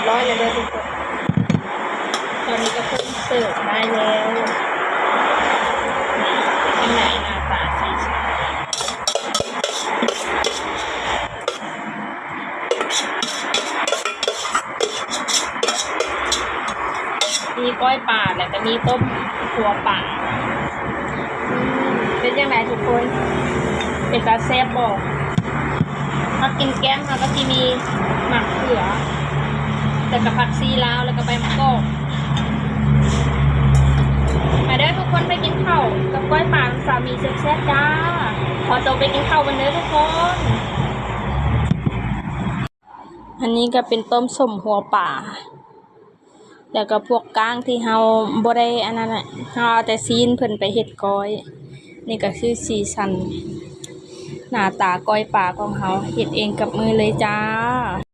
ร้อยเลยเด้อทุกคนตอนนี้ก็เพิ่งเสิร์ฟได้แล้วข้างในหน้าตาสีสันมีก้อยป่าแล้วก็มีต้มหัวป่าเป็นยังไงทุกคนเป็นตาแซ่บบอกถ้ากินแก้มค่ะก็จะมีหมักเขือแต่กับผักซีลาวแล้วก็ใบมะกอกมาเด้อทุกคนไปกินข้าวกับก้อยป่าสามีแซ่บๆจ้าขอตัวไปกินข้าวกันเด้อทุกคนอันนี้ก็เป็นต้มส้มหัวป่าแล้วก็พวกก้างที่เฮาบ่ได้อันนั้นน่ะเฮาเอาแต่ซีนเพิ่นไปเฮ็ดก้อยนี่ก็คือสีสันหน้าตาก้อยป่าของเฮาเฮ็ดเองกับมือเลยจ้า